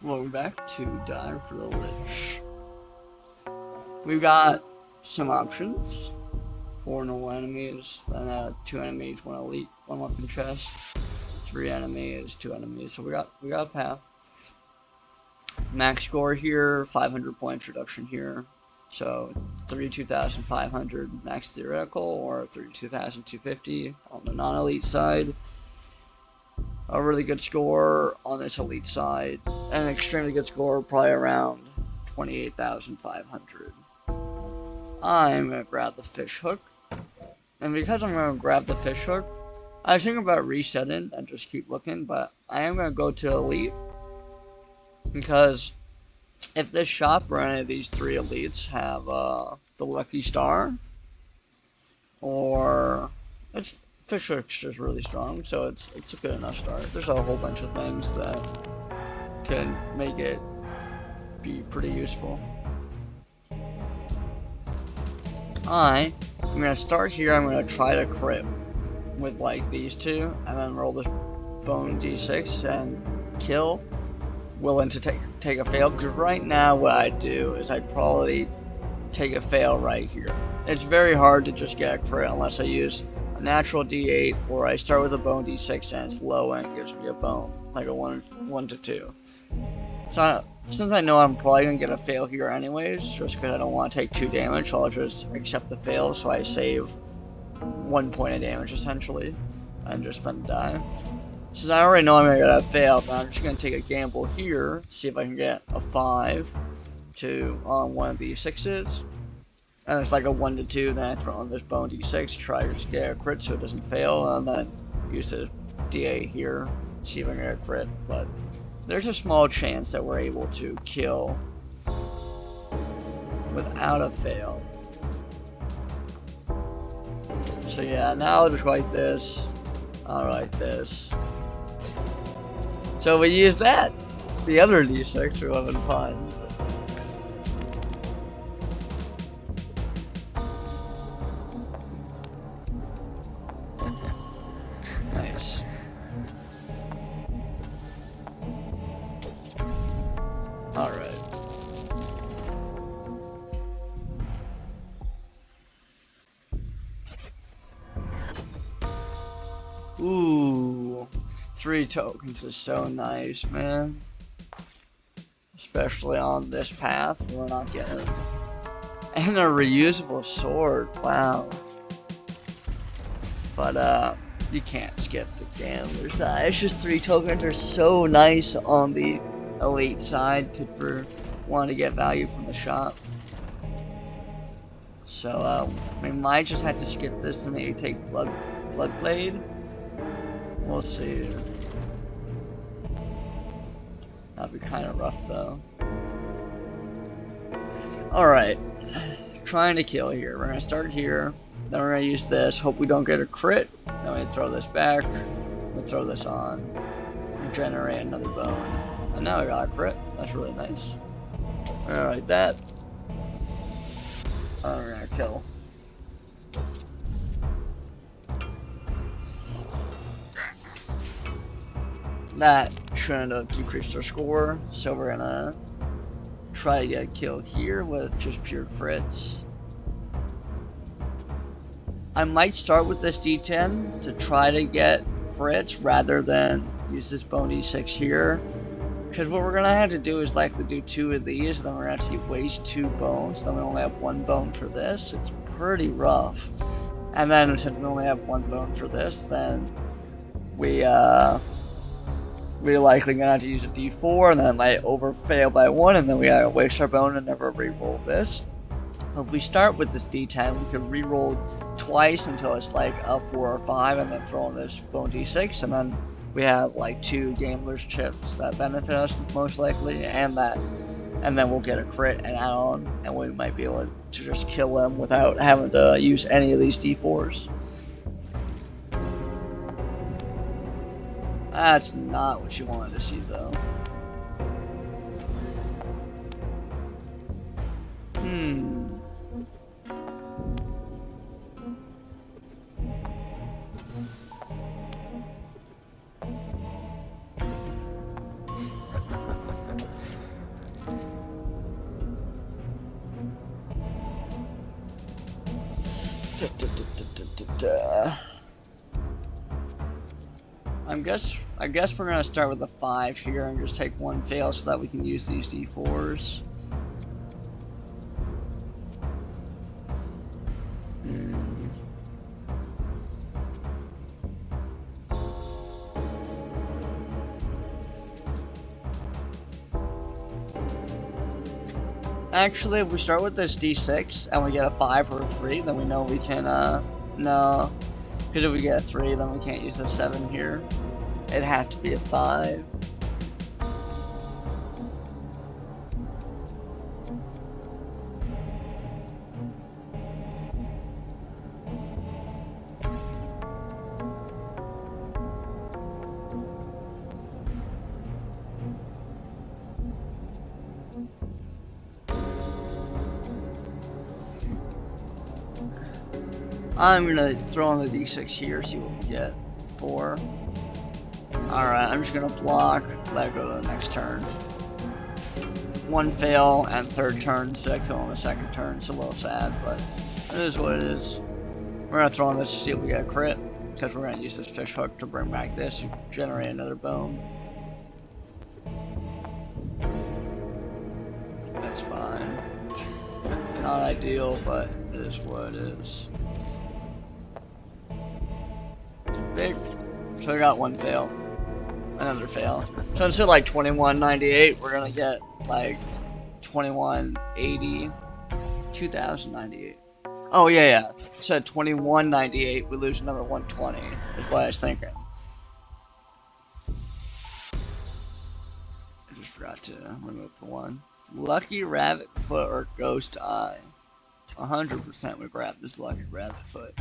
Welcome back to Die for the Lich. We've got some options. 4 normal enemies, then 2 enemies, 1 elite, 1 weapon chest, 3 enemies, 2 enemies. So we got a path. Max score here, 500 points reduction here. So 32,500 max theoretical, or 32,250 on the non-elite side. A really good score on this elite side, and an extremely good score, probably around 28,500. I'm gonna grab the fishhook, and because I'm gonna grab the fishhook, I was thinking about resetting and just keep looking, but I am gonna go to elite, because if this shop or any of these 3 elites have the lucky star, or it's fishhook's just really strong, so it's a good enough start. There's a whole bunch of things that can make it be pretty useful. I'm gonna start here. I'm gonna try to crit with like these 2, and then roll this bone d6 and kill, willing to take a fail. Because right now what I do is I probably take a fail right here. It's very hard to just get a crit unless I use a natural d8, or I start with a bone d6 and it's low and it gives me a bone, like a 1 to 2. So since I know I'm probably gonna get a fail here anyways, just because I don't want to take 2 damage, I'll just accept the fail so I save 1 point of damage essentially, and just spend a die. Since I already know I'm gonna get a fail, I'm just gonna take a gamble here, see if I can get a 5 on one of these 6s. And it's like a 1 to 2, then I throw on this bone d6, try to just get a crit so it doesn't fail, and then use the d8 here, see if I can get a crit. But there's a small chance that we're able to kill without a fail. So yeah, now I'll just write this, I'll write this. So we use that, the other d6, we'll have fun. Nice. Alright. Ooh. 3 tokens is so nice, man. Especially on this path, we're not getting it. And a reusable sword, wow. But, you can't skip the gamblers. It's just 3 tokens are so nice on the elite side, for wanting to get value from the shop. So we might just have to skip this and maybe take Bloodblade. We'll see. That'd be kind of rough though. Alright, trying to kill here. We're gonna start here. Then we're going to use this, hope we don't get a crit. Then we throw this back, we throw this on, and generate another bone. And now we got a crit, that's really nice. Alright, that. We're going to kill. That shouldn't have decreased our score, so we're going to try to get a kill here with just pure crits. I might start with this d10 to try to get crits rather than use this bone d6 here. Because what we're going to have to do is likely do 2 of these, then we're going to actually waste 2 bones, then we only have 1 bone for this. It's pretty rough. And then since we only have 1 bone for this, then we're likely going to have to use a d4, and then it might overfail by 1, and then we gotta waste our bone and never re-roll this. If we start with this d10, we can re-roll twice until it's like a 4 or 5, and then throw in this bone d6, and then we have like 2 gambler's chips that benefit us most likely, and then we'll get a crit and add on, and we might be able to just kill them without having to use any of these d4s. That's not what you wanted to see though. I guess we're gonna start with a 5 here and just take one fail so that we can use these D4s. Actually, if we start with this D6 and we get a 5 or a 3, then we know we can, no. Because if we get a 3, then we can't use the 7 here. It'd have to be a 5. I'm gonna throw on the D6 here, see what we get. 4. Alright, I'm just gonna block, let it go to the next turn. 1 fail and 3rd turn instead of killing the 2nd turn. It's a little sad, but it is what it is. We're gonna throw on this to see if we get a crit, because we're gonna use this fishhook to bring back this and generate another bone. That's fine. Not ideal, but it is what it is. Big. So we got 1 fail. Another fail. So instead of like 2198, we're gonna get like 2180. 2098. Oh yeah. Instead of 2198, we lose another 120. Is what I was thinking. I just forgot to remove the 1. Lucky rabbit foot or ghost eye. 100% we grab this lucky rabbit foot.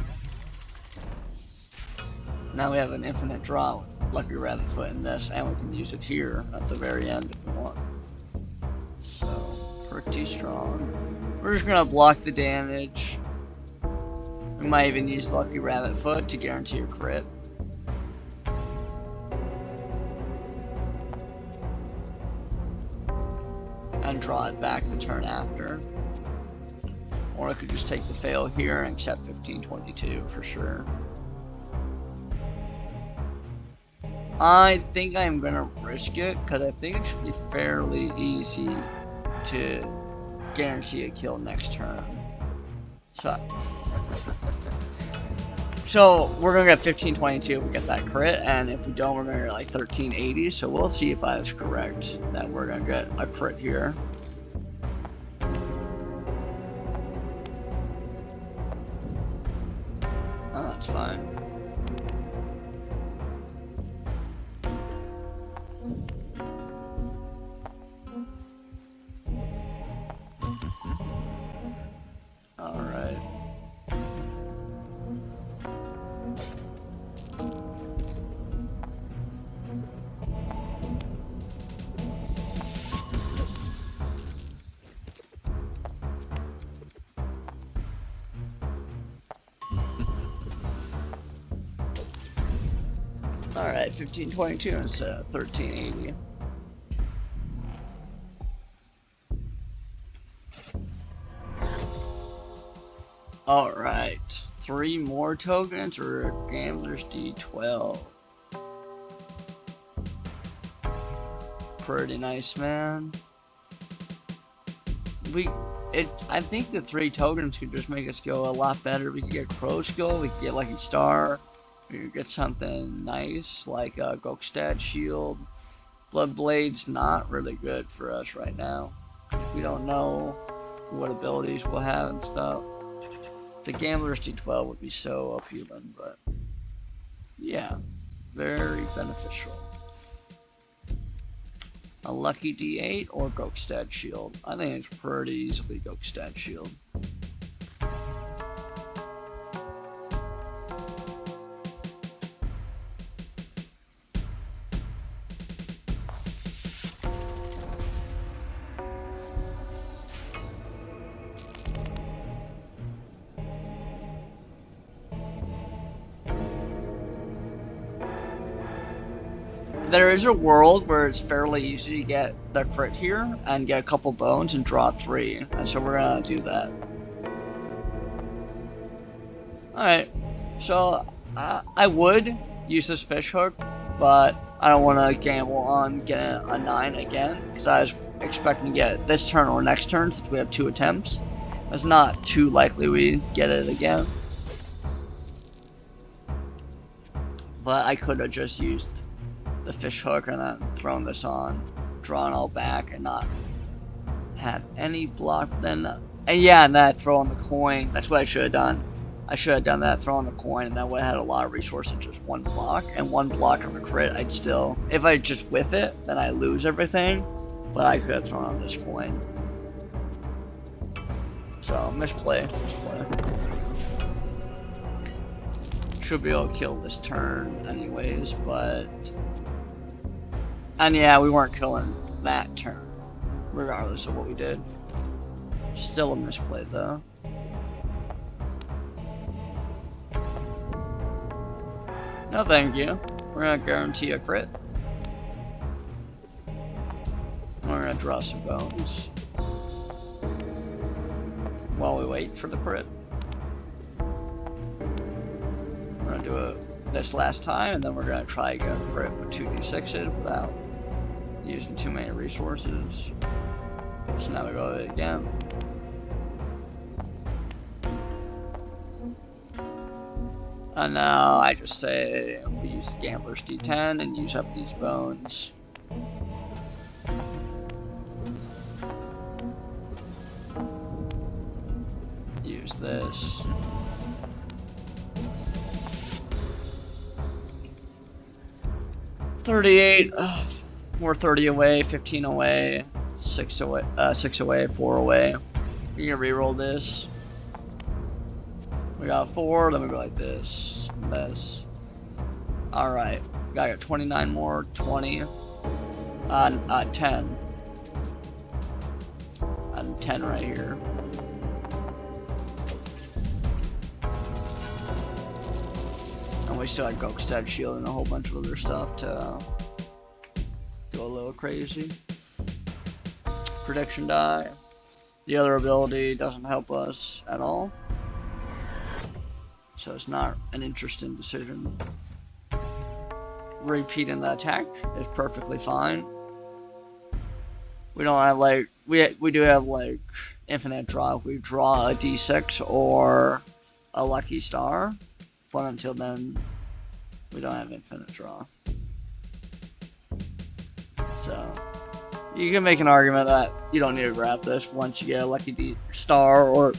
Now we have an infinite draw with Lucky Rabbit Foot in this, and we can use it here at the very end if we want. So, pretty strong. We're just gonna block the damage. We might even use Lucky Rabbit Foot to guarantee a crit. And draw it back the turn after. Or I could just take the fail here and accept 1522 for sure. I think I'm gonna risk it because I think it should be fairly easy to guarantee a kill next turn. So we're gonna get 1522 if we get that crit, and if we don't, we're gonna get like 1380. So we'll see if I was correct that we're gonna get a crit here. Oh, that's fine. Alright. Alright, 1522 instead of 1380. Alright, 3 more tokens or a gambler's D12. Pretty nice, man. I think the 3 tokens could just make us go a lot better. We could get Crow Skull, we could get Lucky Star, we could get something nice like a Gokstad Shield. Bloodblade's not really good for us right now. We don't know what abilities we'll have and stuff. The Gambler's D12 would be so appealing, but yeah, very beneficial. A Lucky D8 or Gokstad Shield. I think it's pretty easily Gokstad Shield. There is a world where it's fairly easy to get the crit here and get a couple bones and draw 3, and so we're gonna do that. Alright, So I would use this fishhook, but I don't want to gamble on getting a 9 again, because I was expecting to get it this turn or next turn since we have 2 attempts. It's not too likely we get it again. But I could have just used the fishhook and then thrown this on, drawn all back, and not have any block. Then, and yeah, and then throw on the coin. That's what I should have done. I should have done that, throw on the coin, and that would have had a lot of resources, just one block. And one block on a crit, I'd still, if I just whiff it, then I lose everything. But I could have thrown on this coin. So, misplay. Should be able to kill this turn anyways, but... And yeah, we weren't killing that turn, regardless of what we did. Still a misplay though. No thank you. We're gonna guarantee a crit. We're gonna draw some bones while we wait for the crit. We're gonna do it this last time, and then we're gonna try again for it with 2d6s without using too many resources. So now we go to it again. And now I just say we use the gambler's d10 and use up these bones. Use this. $38. We're 30 away, 15 away, 6 away, 4 away. We can reroll this. We got 4, then we go like this. This. Alright. I got 29 more, 20. 10. And 10 right here. And we still had gokstad shield and a whole bunch of other stuff to go a little crazy. Prediction die. The other ability doesn't help us at all. So it's not an interesting decision. Repeating the attack is perfectly fine. We don't have like we do have like infinite draw if we draw a d6 or a lucky star, but until then we don't have infinite draw. So you can make an argument that you don't need to grab this once you get a lucky star or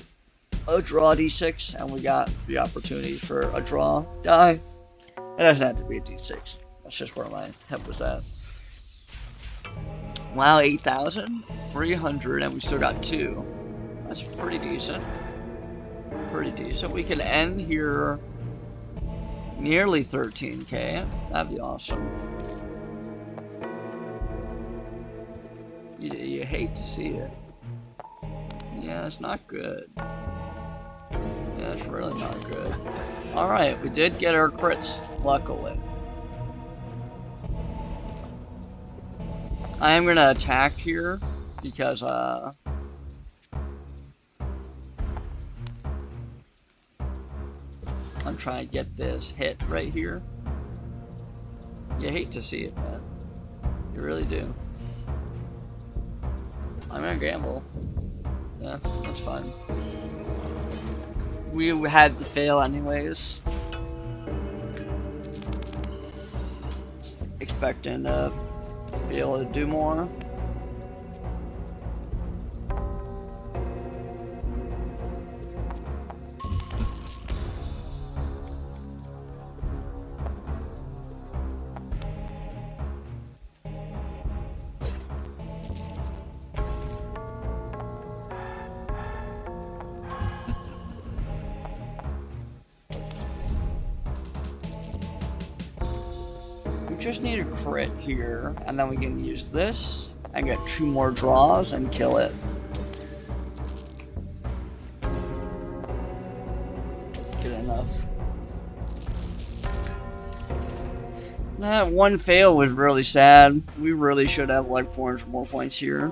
a draw d6, and we got the opportunity for a draw die. It doesn't have to be a d6. That's just where my head was at. Wow, 8,300, and we still got 2. That's pretty decent. Pretty decent. We can end here nearly 13k. That'd be awesome. You hate to see it. Yeah, it's not good. Yeah, it's really not good. Alright, we did get our crits, luckily. I am gonna attack here because I'm trying to get this hit right here. You hate to see it, man. You really do. I'm gonna gamble. Yeah, that's fine. We had the fail anyways. Expecting to be able to do more. Just need a crit here, and then we can use this and get 2 more draws and kill it. Good enough. That one fail was really sad. We really should have like 400 more points here.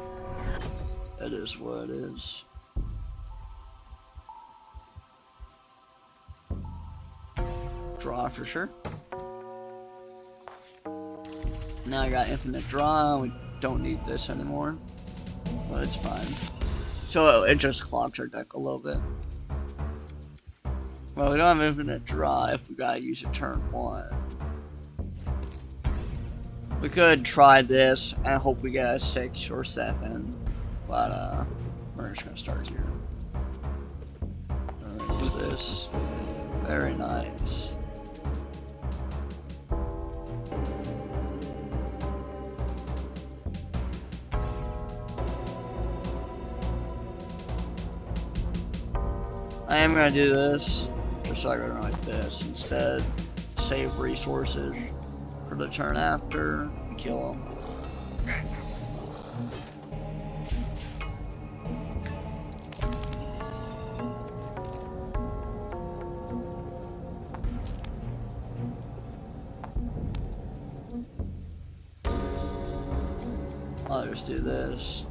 It is what it is. draw for sure. Now I got infinite draw. We don't need this anymore, but it's fine. So it just clogs our deck a little bit. Well, we don't have infinite draw if we gotta use it turn 1. We could try this and hope we get a 6 or 7, but we're just gonna start here. Use this. Very nice. I am gonna do this, just so I go like this instead. Save resources for the turn after and kill them. I'll just do this.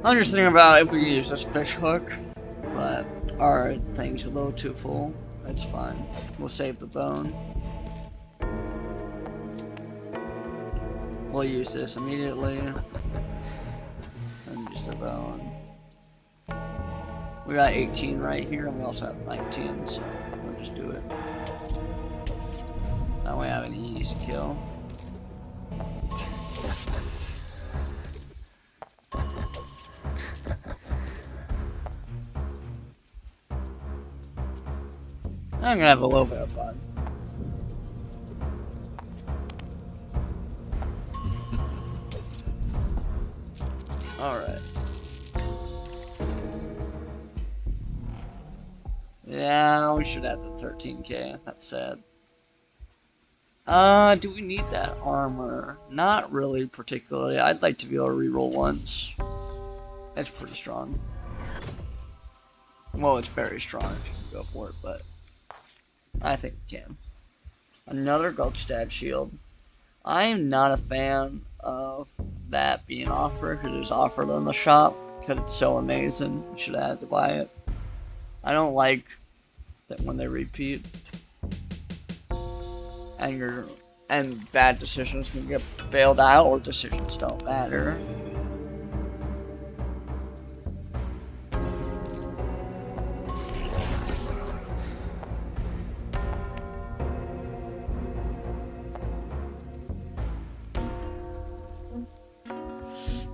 I'm just thinking about if we use this fishhook, but our thing's a little too full. That's fine. We'll save the bone. We'll use this immediately. And use the bone. We got 18 right here, and we also have 19, so we'll just do it. Now we have an easy kill. I'm gonna have a little bit of fun. Alright. Yeah, we should have the 13k. That's sad. Do we need that armor? Not really, particularly. I'd like to be able to reroll once. That's pretty strong. Well, it's very strong if you can go for it, but I think we can. Another gokstad shield. I am not a fan of that being offered because it was offered in the shop because it's so amazing. You should have had to buy it. I don't like that when they repeat and bad decisions can get bailed out, or decisions don't matter.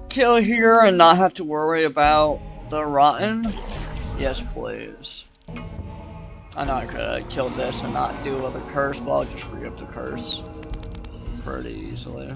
Kill here and not have to worry about the rotten? Yes, please. I know I could have killed this and not deal with a curse, but I'll just forgive the curse pretty easily.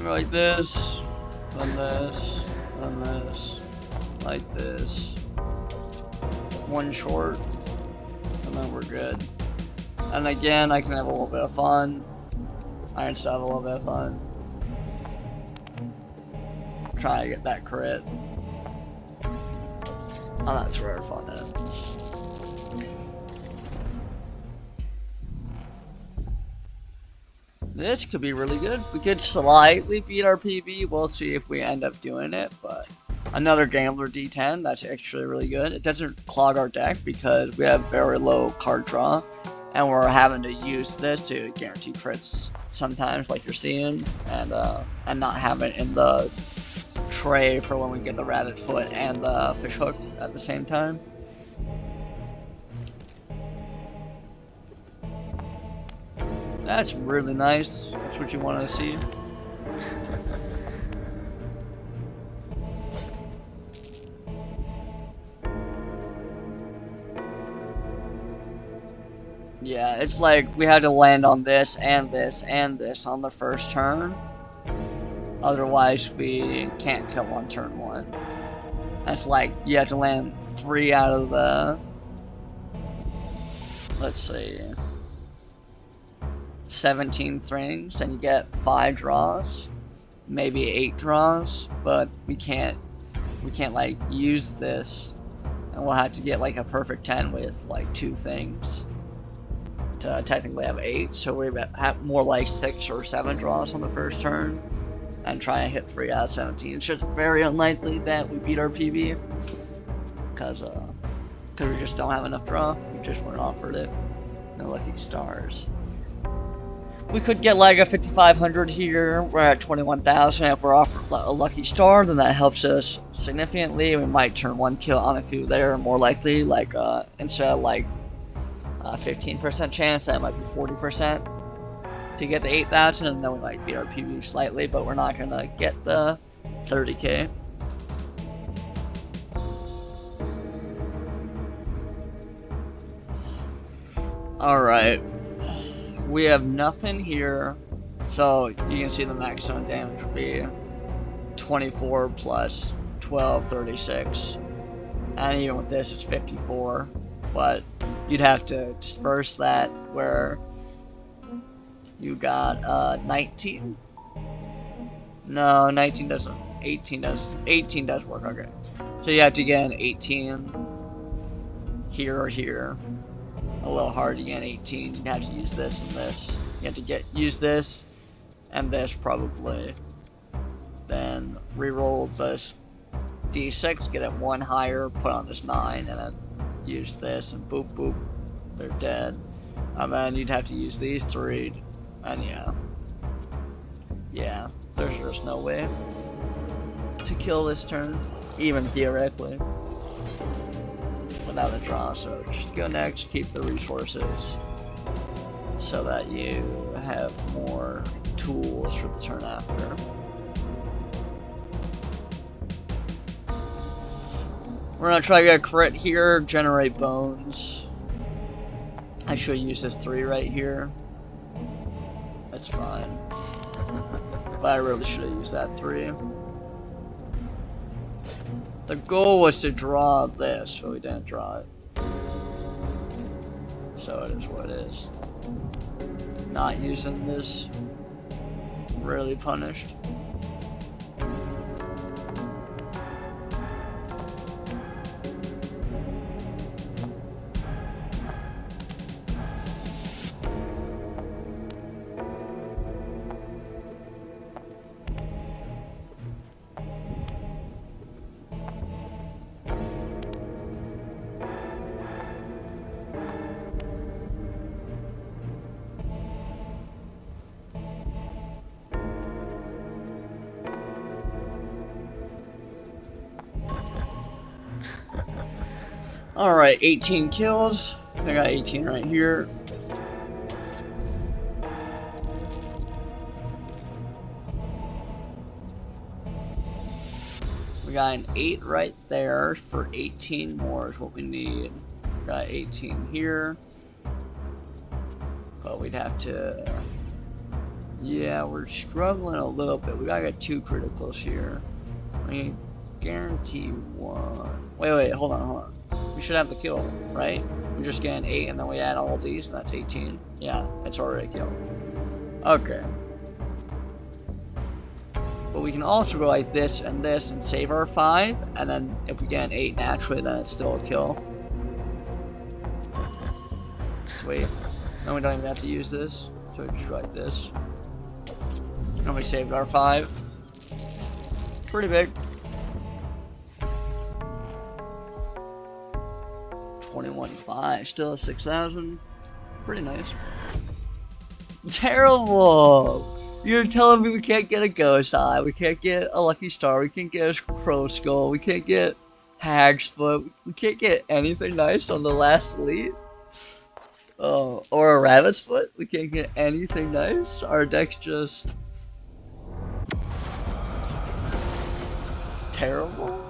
Like this, and this, and this, like this. One short, and then we're good. And again, I can have a little bit of fun. I can still have a little bit of fun. Trying to get that crit. Oh, that's where fun is. This could be really good. We could slightly beat our PB. We'll see if we end up doing it, but another Gambler D10, that's actually really good. It doesn't clog our deck because we have very low card draw, and we're having to use this to guarantee crits sometimes, like you're seeing, and not have it in the tray for when we get the rabbit foot and the fishhook at the same time. That's really nice. That's what you want to see. Yeah, it's like we had to land on this and this and this on the first turn. Otherwise, we can't kill on turn 1. That's like you have to land 3 out of the, let's see, 17 things, and you get 5 draws, maybe 8 draws, but we can't like use this, and we'll have to get like a perfect 10 with like 2 things to technically have 8. So we have more like 6 or 7 draws on the first turn and try and hit 3 out of 17. It's just very unlikely that we beat our PB because we just don't have enough draw. We just weren't offered it. No lucky stars. We could get like a 5,500 here. We're at 21,000. If we're offered a lucky star, then that helps us significantly. We might turn 1 kill on a coup there, more likely. Like instead of like 15% chance, that might be 40% to get the 8,000, and then we might beat our PB slightly, but we're not gonna get the 30k. Alright, we have nothing here, so you can see the maximum damage would be 24 plus 12, 36, and even with this it's 54, but you'd have to disperse that where you got 19. No, 19 doesn't. 18 does. 18 does work. Okay, so you have to get an 18 here or here. A little hard to get an 18. You'd have to use this and this. You have to use this and this probably. Then re-roll this d6, get it 1 higher, put on this 9, and then use this and boop boop. They're dead. And then you'd have to use these 3. And yeah, there's just no way to kill this turn, even theoretically, without a draw. So just go next, keep the resources, so that you have more tools for the turn after. We're gonna try to get a crit here, generate bones. I should use this 3 right here. That's fine. But I really should have used that 3. The goal was to draw this, but we didn't draw it. So it is what it is. Not using this, really punished. Alright, 18 kills. I got 18 right here. We got an 8 right there for 18 more is what we need. Got 18 here. But we'd have to... Yeah, we're struggling a little bit. We gotta get 2 criticals here. I mean, guarantee 1. Wait, hold on. We should have the kill, right? We just get an 8 and then we add all these and that's 18. Yeah, it's already a kill. Okay. But we can also go like this and save our 5, and then if we get an 8 naturally, then it's still a kill. Sweet. Then we don't even have to use this, so we just go like this. And we saved our 5. Pretty big. 21.5, still 6,000. Pretty nice. Terrible! You're telling me we can't get a ghost eye, we can't get a lucky star, we can't get a crow skull, we can't get hag's foot, we can't get anything nice on the last elite? Oh, or a rabbit's foot? We can't get anything nice? Our deck's just... terrible?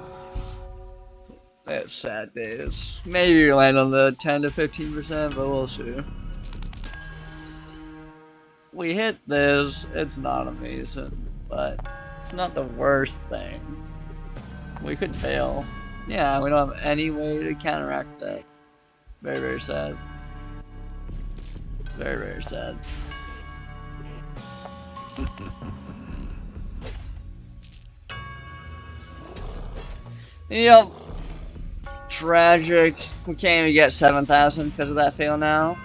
That's sad days. Maybe you land on the 10 to 15%, but we'll see. we hit this. It's not amazing, but it's not the worst thing. We could fail. Yeah, we don't have any way to counteract that. Very, very sad. Very, very sad. Yep. Tragic. We can't even get 7,000 because of that fail now.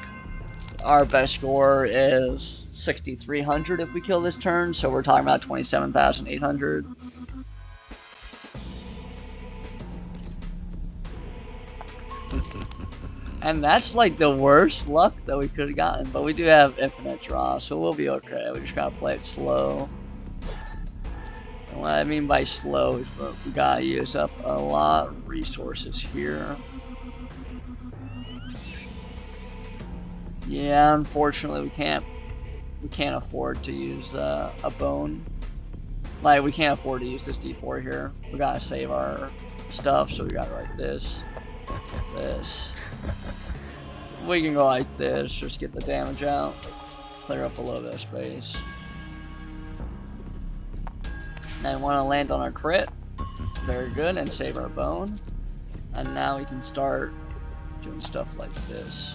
Our best score is 6,300 if we kill this turn, so we're talking about 27,800. And that's like the worst luck that we could have gotten, but we do have infinite draw, so we'll be okay. We just gotta play it slow. And what I mean by slow is we gotta use up a lot of resources here. Yeah, unfortunately we can't afford to use a bone. Like, we can't afford to use this D4 here. We gotta save our stuff, so we gotta write this. We can go like this, just get the damage out, clear up a little bit of space. Now we want to land on our crit, very good, and save our bone. And now we can start doing stuff like this.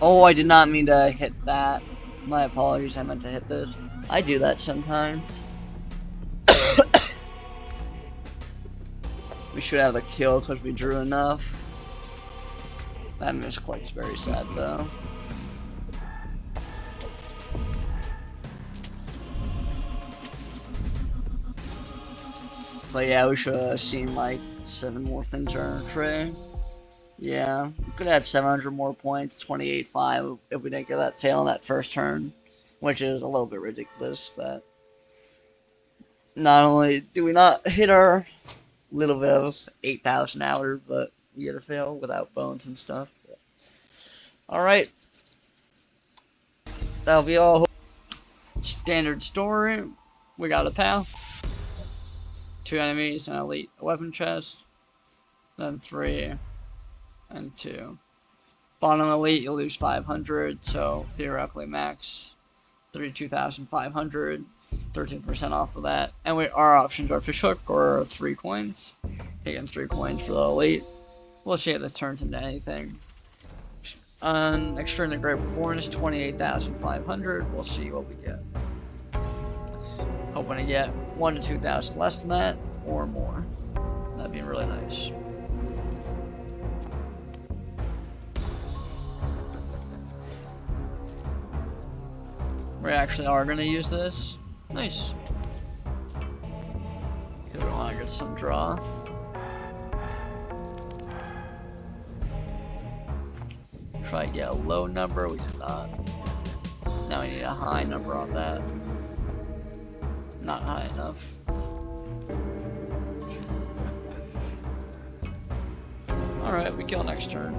Oh, I did not mean to hit that. My apologies, I meant to hit this. I do that sometimes. We should have the kill because we drew enough. That misclick's very sad though. But yeah, we should have seen like 7 more things in our tray. Yeah, we could have had 700 more points, 28.5 if we didn't get that fail on that first turn, which is a little bit ridiculous that not only do we not hit our little bit of 8,000 hours, but we get a fail without bones and stuff. Alright, that'll be all. Standard story, we got a path, 2 enemies, an elite weapon chest, then 3 and 2. Bottom elite, you'll lose 500, so theoretically max 32,500, 13% off of that. And our options are fishhook or 3 coins. Taking 3 coins for the elite. We'll see if this turns into anything. Extraordinary great performance, 28,500. We'll see what we get. Hoping to get 1 to 2,000 less than that or more. That'd be really nice. We actually are going to use this. Nice. Because we want to get some draw. Try to get a low number. We did not. Now we need a high number on that. Not high enough. Alright, we kill next turn.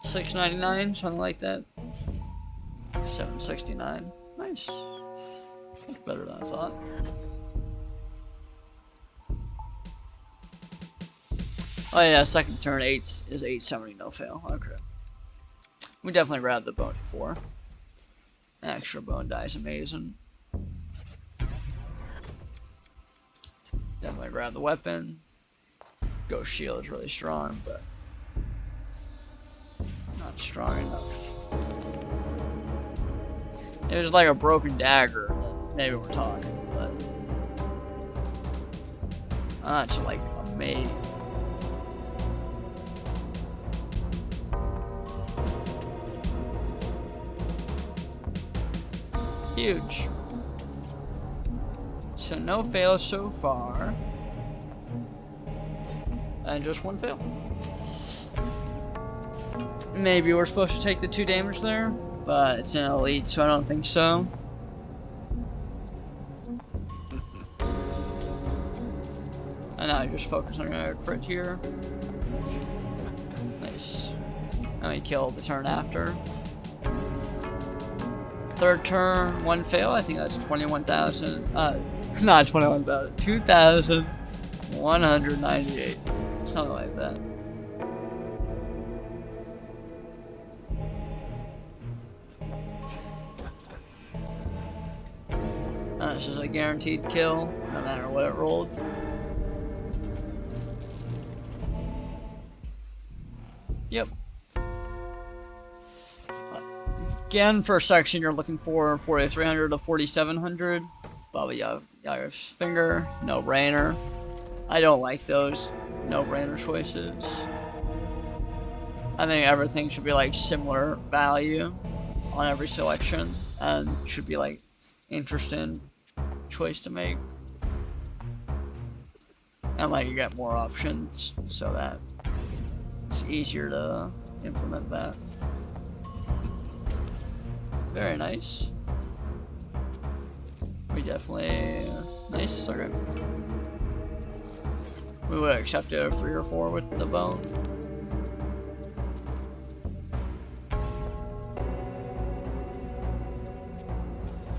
$6.99, something like that. $7.69. Nice. Much better than I thought. Oh yeah, second turn 8 is 870, no fail. Okay. We definitely grabbed the bone before. Extra bone die is amazing. Definitely grab the weapon. Ghost shield is really strong, but not strong enough. If it was like a broken dagger, then maybe we're talking, but that's like amazing. Huge. So no fails so far. And just one fail. Maybe we're supposed to take the 2 damage there, but it's an elite, so I don't think so. And now I just focus on our crit here. Nice. And we kill the turn after. 3rd turn, 1 fail. I think that's 21,000. Not 21,000. 2,198. Something like that. This is a guaranteed kill, no matter what it rolled. Yep. Again, first section you're looking for 4,300 to 4,700. Baba Yaga's finger, no brainer. I don't like those no brainer choices. I think everything should be like similar value on every selection, and should be like interesting choice to make. And like you get more options so that it's easier to implement that. Very nice. We definitely nice. Okay. We would accept a 3 or 4 with the bone.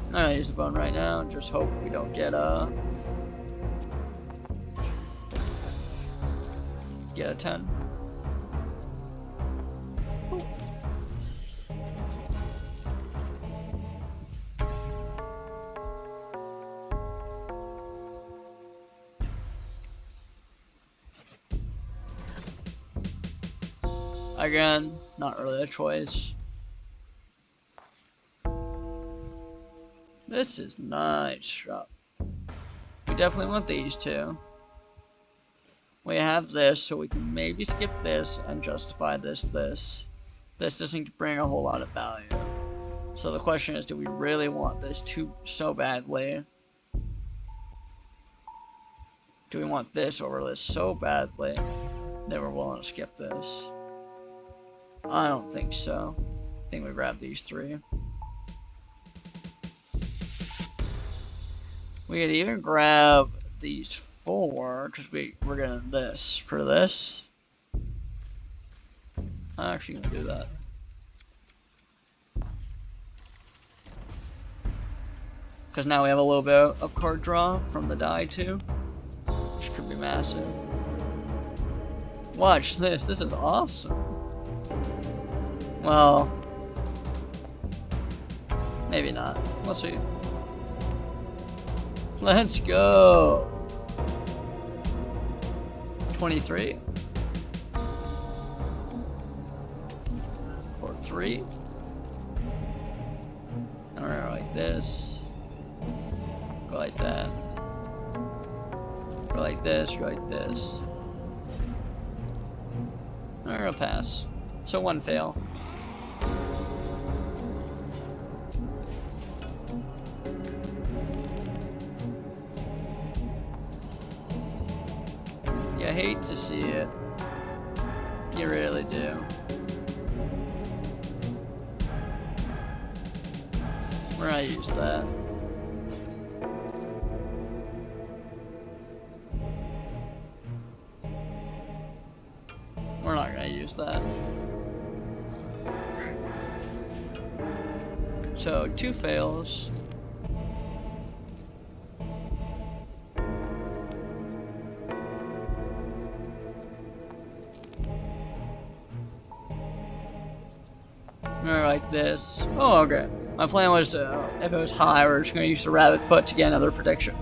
I'm gonna use the bone right now and just hope we don't get a 10. Ooh. Again, not really a choice. This is nice shop. We definitely want these 2. We have this, so we can maybe skip this and justify this. This doesn't bring a whole lot of value. So the question is, do we really want this so badly? Do we want this over this so badly that we're willing to skip this? I don't think so. I think we grab these 3. We could even grab these 4, because we're getting this for this. I'm actually gonna do that. Because now we have a little bit of card draw from the die too, which could be massive. Watch this. This is awesome. Well, maybe not. We'll see. Let's go. 23. Or 3. Alright, like this. Go like that. Go like this, go like this. Alright, I'll pass. So 1 fail. You hate to see it. You really do. We're gonna use that. We're not gonna use that. So 2 fails. Or like this. Oh, okay. My plan was to, if it was high, we're just gonna use the rabbit foot to get another prediction.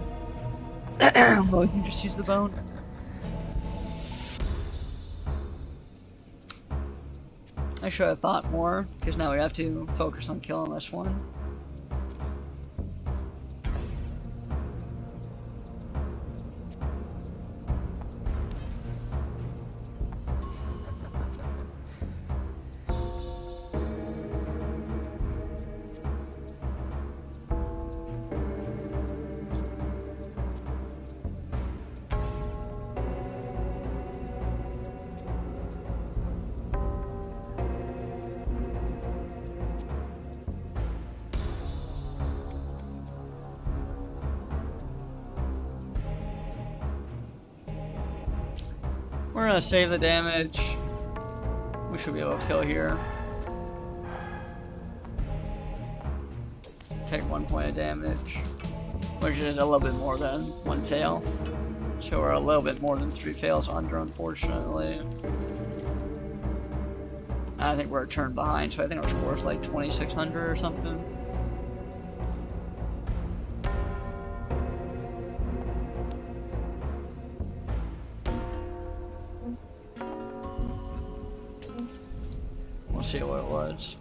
Well, we can just use the bone. I should have thought more, because now we have to focus on killing this one. We're gonna save the damage. We should be able to kill here. Take 1 point of damage, which is a little bit more than 1 fail. So we're a little bit more than 3 fails under, unfortunately. I think we're a turn behind, so I think our score is like 2,600 or something. We'll see what it was.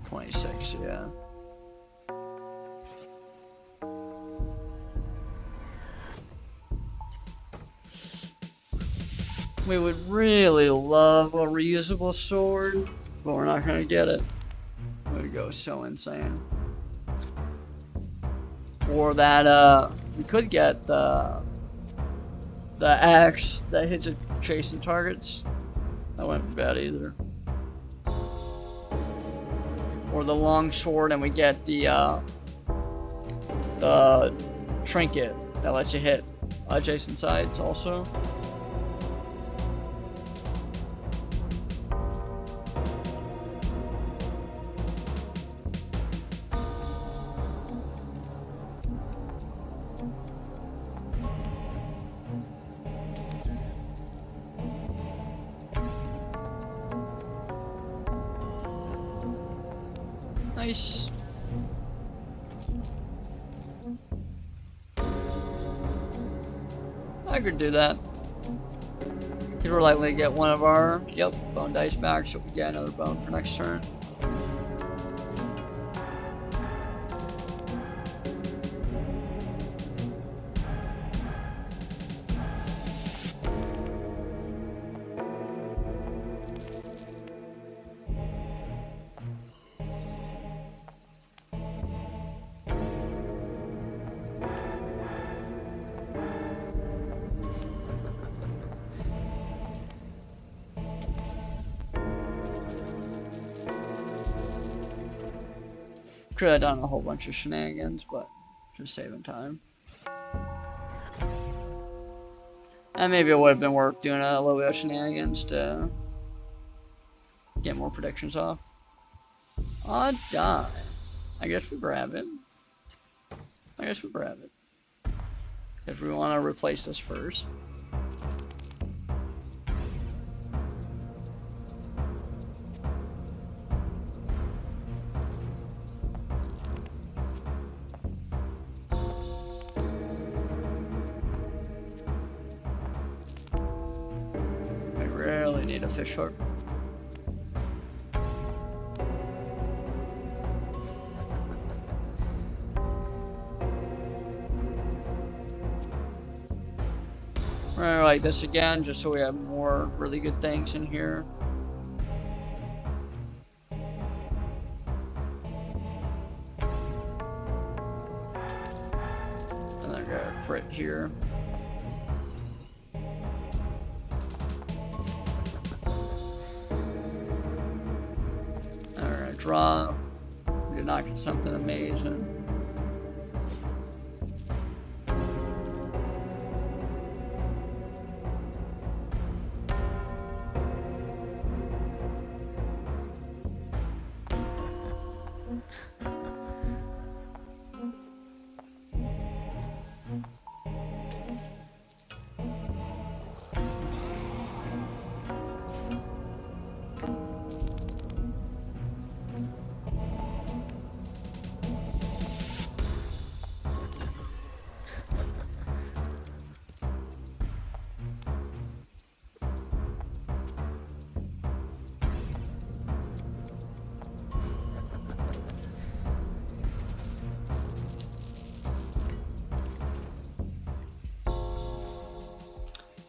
26, yeah. We would really love a reusable sword, but we're not gonna get it. It would go so insane. Or that, we could get the axe that hits adjacent targets. That wouldn't be bad either. Or the long sword, and we get the trinket that lets you hit adjacent sides also. Nice. I could do that. Because we're likely to get one of our, bone dice back, so we get another bone for next turn. Could have done a whole bunch of shenanigans, but just saving time. And maybe it would have been worth doing a little bit of shenanigans to get more predictions off. Odd die. I guess we grab it. Because we want to replace this first. Need a fishhook. We're gonna like this again, just so we have more really good things in here. And then I got a crit here. Draw. We did not get something amazing.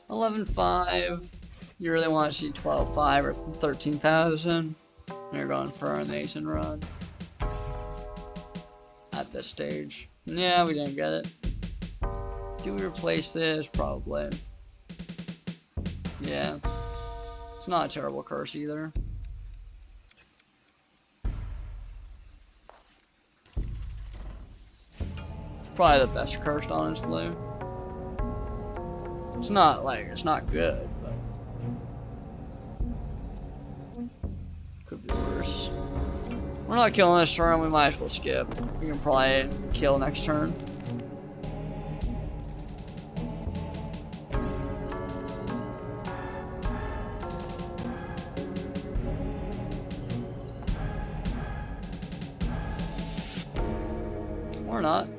$11,500. You really want to see 12,500 or 13,000. You're going for an amazing run at this stage. Yeah, we didn't get it. Do we replace this? Probably. Yeah. It's not a terrible curse either. It's probably the best curse, honestly. It's not like, it's not good, but could be worse. We're not killing this turn, we might as well skip. We can probably kill next turn. Or not.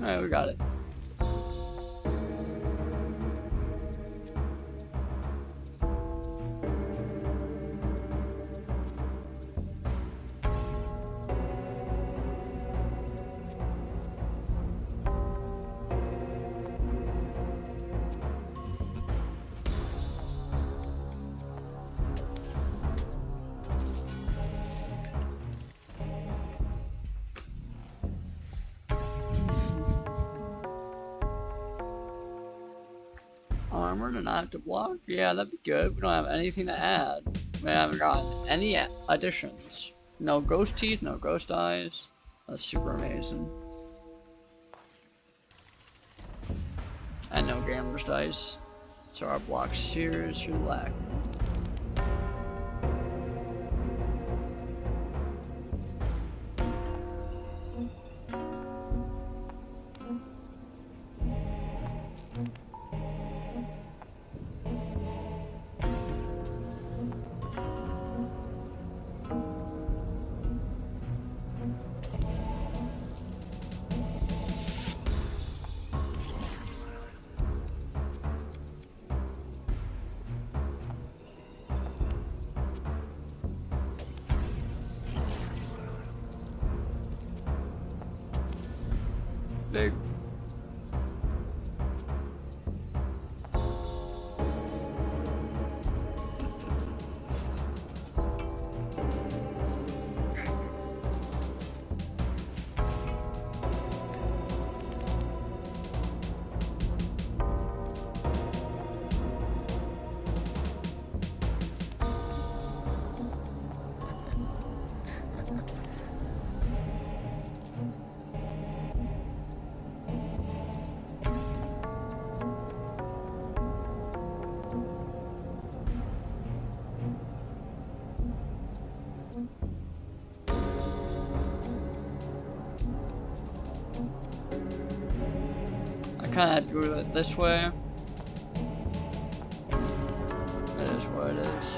Alright, we got it. Armor to not have to block? Yeah, that'd be good. We don't have anything to add. We haven't gotten any additions. No ghost teeth, no ghost eyes. That's super amazing. And no gambler's dice. So our block seriously lack. Big. Kind of drew it this way. It is what it is.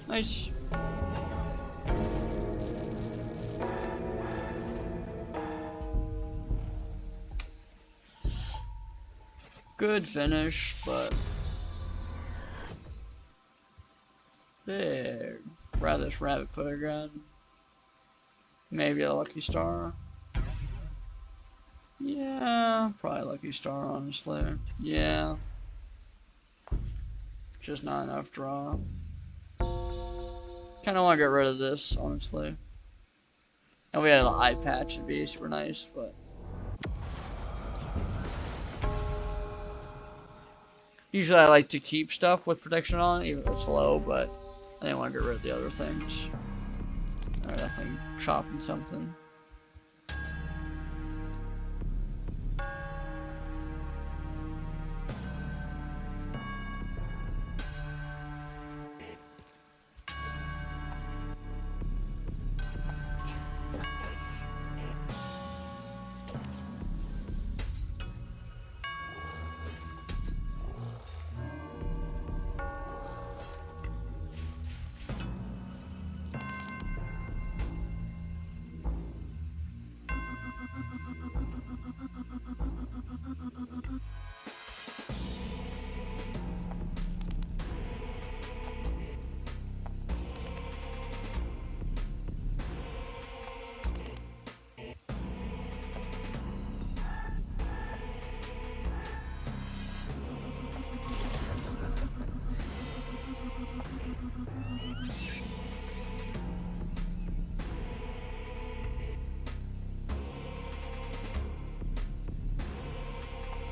Nice. Good finish, but big. Rather this rabbit foot again. Maybe a lucky star. Yeah, probably lucky star, honestly. Yeah. Just not enough draw. Kind of want to get rid of this, honestly. And we had an eye patch, it'd be super nice, but usually I like to keep stuff with protection on, even if it's low, but I didn't want to get rid of the other things. Alright, I think chopping something.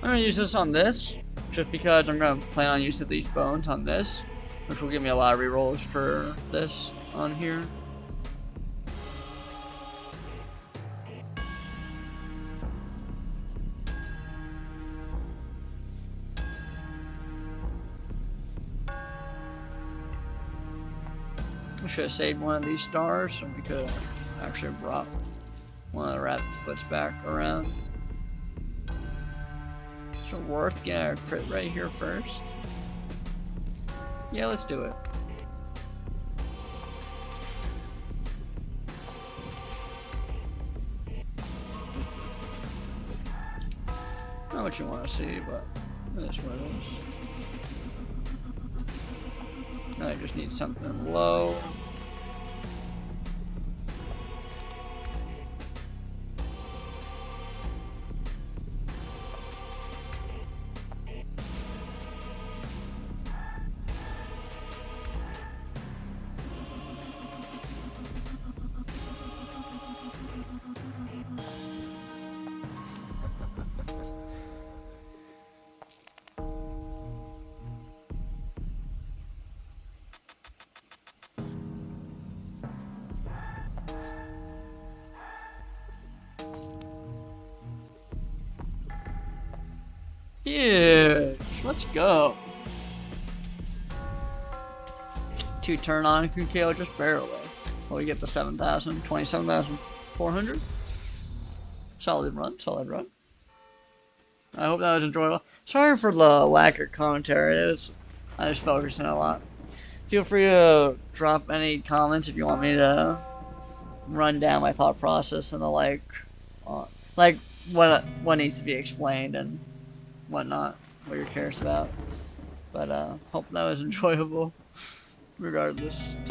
I'm gonna use this on this, just because I'm gonna plan on using these bones on this, which will give me a lot of rerolls for this on here. I should have saved one of these stars, so we could have actually brought one of the rabbit foots back around. So worth getting a crit right here first. Yeah, let's do it. Not what you want to see, but it is what it is. Now I just need something low. Huge! Let's go! 2 turn on can KO just barely. Well, we get the 7,000, 27,400. Solid run, solid run. I hope that was enjoyable. Sorry for the lack of commentary, I just focusing a lot. Feel free to drop any comments if you want me to run down my thought process and the like what needs to be explained and whatnot, what you're curious about. But hope that was enjoyable regardless. Take